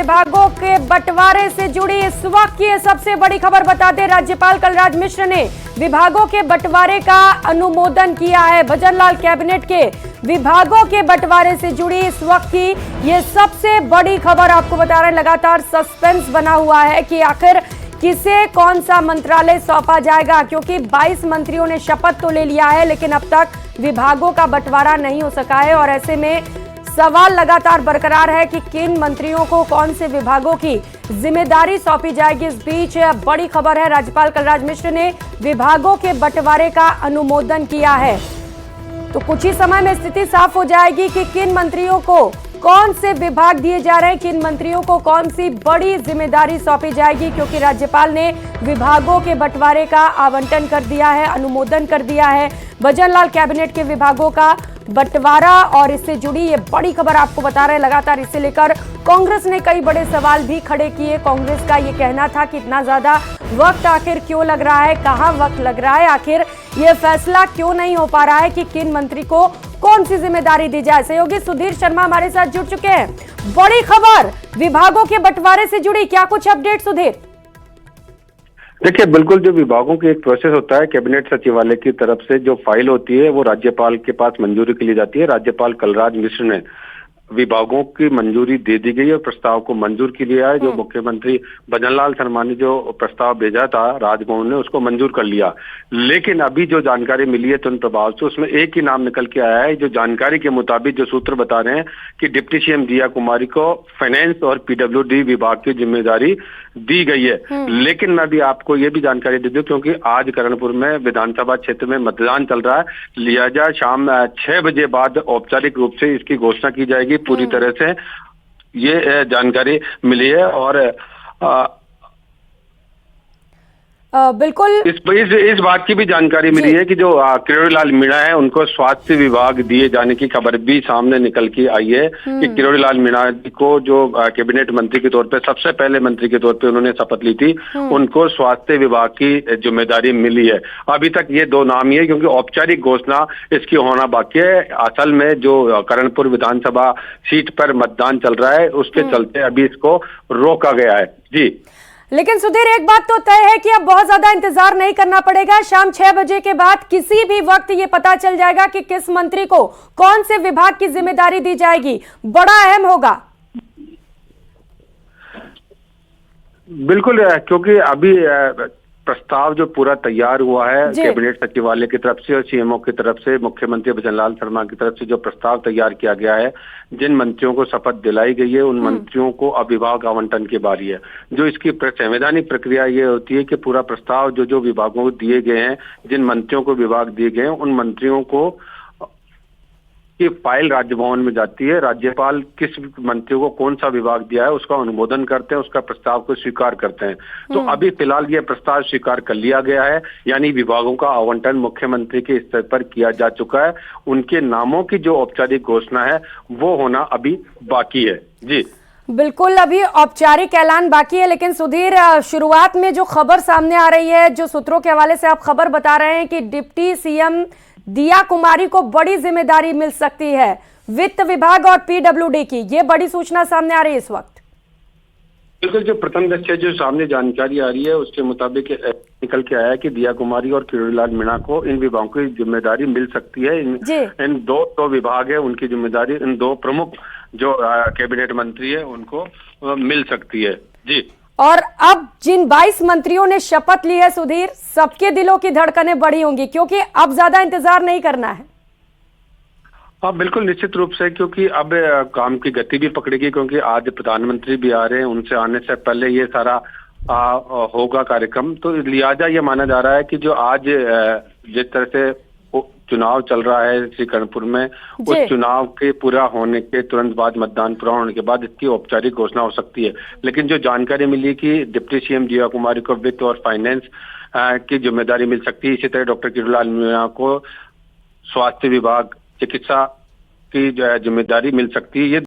विभागों के बंटवारे से जुड़ी इस वक्त की सबसे बड़ी खबर बता दें, राज्यपाल कलराज मिश्र ने विभागों के बंटवारे का अनुमोदन किया है। भजनलाल कैबिनेट के विभागों के बंटवारे से जुड़ी इस वक्त की ये सबसे बड़ी खबर आपको बता रहे हैं। लगातार सस्पेंस बना हुआ है कि आखिर किसे कौन सा मंत्रालय सौंपा जाएगा, क्योंकि 22 मंत्रियों ने शपथ तो ले लिया है लेकिन अब तक विभागों का बंटवारा नहीं हो सका है और ऐसे में सवाल लगातार बरकरार है कि किन मंत्रियों को कौन से विभागों की जिम्मेदारी सौंपी जाएगी। इस बीच बड़ी खबर है, राज्यपाल कलराज मिश्र ने विभागों के बंटवारे का अनुमोदन किया है। तो कुछ ही समय में स्थिति साफ हो जाएगी कि किन मंत्रियों को कौन से विभाग दिए जा रहे हैं, किन मंत्रियों को कौन सी बड़ी जिम्मेदारी सौंपी जाएगी, क्योंकि राज्यपाल ने विभागों के बंटवारे का आवंटन कर दिया है, अनुमोदन कर दिया है। भजनलाल कैबिनेट के विभागों का बंटवारा और इससे जुड़ी ये बड़ी खबर आपको बता रहे हैं। लगातार इसे लेकर कांग्रेस ने कई बड़े सवाल भी खड़े किए। कांग्रेस का ये कहना था कि इतना ज्यादा वक्त आखिर क्यों लग रहा है, कहां वक्त लग रहा है, आखिर ये फैसला क्यों नहीं हो पा रहा है कि किन मंत्री को कौन सी जिम्मेदारी दी जाए। सहयोगी सुधीर शर्मा हमारे साथ जुड़ चुके हैं। बड़ी खबर विभागों के बंटवारे से जुड़ी, क्या कुछ अपडेट सुधीर? देखिए, बिल्कुल जो विभागों की एक प्रोसेस होता है, कैबिनेट सचिवालय की तरफ से जो फाइल होती है वो राज्यपाल के पास मंजूरी के लिए जाती है। राज्यपाल कलराज मिश्र ने विभागों की मंजूरी दे दी गई और प्रस्ताव को मंजूर के लिए आए। जो मुख्यमंत्री भजनलाल शर्मा ने जो प्रस्ताव भेजा था राजभवन ने उसको मंजूर कर लिया, लेकिन अभी जो जानकारी मिली है तुरंत प्रभाव से उसमें एक ही नाम निकल के आया है। जो जानकारी के मुताबिक जो सूत्र बता रहे हैं कि डिप्टी सीएम दिया कुमारी को फाइनेंस और पीडब्ल्यूडी विभाग की जिम्मेदारी दी गई है। लेकिन मैं भी आपको ये भी जानकारी दे दूं, क्योंकि आज करणपुर में विधानसभा क्षेत्र में मतदान चल रहा है, लिहाजा शाम 6 बजे बाद औपचारिक रूप से इसकी घोषणा की जाएगी। पूरी तरह से ये जानकारी मिली है और बिल्कुल इस बात की भी जानकारी मिली है कि जो किरोड़ी लाल मीणा है उनको स्वास्थ्य विभाग दिए जाने की खबर भी सामने निकल के आई है कि किरोड़ी लाल मीणा को जो कैबिनेट मंत्री के तौर पे सबसे पहले मंत्री के तौर पे उन्होंने शपथ ली थी, उनको स्वास्थ्य विभाग की जिम्मेदारी मिली है। अभी तक ये दो नाम ही है, क्योंकि औपचारिक घोषणा इसकी होना बाकी है। असल में जो करणपुर विधानसभा सीट पर मतदान चल रहा है उसके चलते अभी इसको रोका गया है। जी, लेकिन सुधीर एक बात तो तय है कि अब बहुत ज्यादा इंतजार नहीं करना पड़ेगा। शाम 6 बजे के बाद किसी भी वक्त ये पता चल जाएगा कि किस मंत्री को कौन से विभाग की जिम्मेदारी दी जाएगी। बड़ा अहम होगा। बिल्कुल, क्योंकि अभी प्रस्ताव जो पूरा तैयार हुआ है कैबिनेट सचिवालय की तरफ से और सीएमओ की तरफ से, मुख्यमंत्री भजनलाल शर्मा की तरफ से जो प्रस्ताव तैयार किया गया है, जिन मंत्रियों को शपथ दिलाई गई है उन मंत्रियों को अब विभाग आवंटन की बारी है। जो इसकी संवैधानिक प्रक्रिया ये होती है कि पूरा प्रस्ताव जो विभागों को दिए गए हैं, जिन मंत्रियों को विभाग दिए गए हैं, उन मंत्रियों को की फाइल राजभवन में जाती है। राज्यपाल किस मंत्री को कौन सा विभाग दिया है उसका अनुमोदन करते हैं, उसका प्रस्ताव को स्वीकार करते हैं। तो अभी फिलहाल ये प्रस्ताव स्वीकार कर लिया गया है, यानी विभागों का आवंटन मुख्यमंत्री के स्तर पर किया जा चुका है। उनके नामों की जो औपचारिक घोषणा है वो होना अभी बाकी है। जी बिल्कुल, अभी औपचारिक ऐलान बाकी है। लेकिन सुधीर, शुरुआत में जो खबर सामने आ रही है, जो सूत्रों के हवाले से आप खबर बता रहे हैं कि डिप्टी सीएम दिया कुमारी को बड़ी जिम्मेदारी मिल सकती है वित्त विभाग और पीडब्ल्यूडी की, ये बड़ी सूचना सामने आ रही है इस वक्त। बिल्कुल, जो प्रथम दृष्टया जो सामने जानकारी आ रही है उसके मुताबिक निकल के आया है कि दिया कुमारी और किरोड़ी लाल मीणा को इन विभागों की जिम्मेदारी मिल सकती है। इन दो विभाग है, उनकी जिम्मेदारी इन दो प्रमुख जो कैबिनेट मंत्री है उनको मिल सकती है। जी, और अब जिन 22 मंत्रियों ने शपथ ली है सुधीर, सबके दिलों की धड़कनें बढ़ी होंगी, क्योंकि अब ज्यादा इंतजार नहीं करना है। हाँ बिल्कुल, निश्चित रूप से, क्योंकि अब काम की गति भी पकड़ेगी, क्योंकि आज प्रधानमंत्री भी आ रहे हैं, उनसे आने से पहले ये सारा होगा कार्यक्रम। तो लिहाजा ये माना जा रहा है कि जो आज जिस तरह से चुनाव चल रहा है श्री करणपुर में, उस चुनाव के पूरा होने के तुरंत बाद, मतदान पूरा होने के बाद इसकी औपचारिक घोषणा हो सकती है। लेकिन जो जानकारी मिली कि डिप्टी सीएम दिया कुमारी को वित्त और फाइनेंस की जिम्मेदारी मिल सकती है, इसी तरह डॉक्टर किरोड़ी लाल मीणा को स्वास्थ्य विभाग, चिकित्सा की जिम्मेदारी मिल सकती है। ये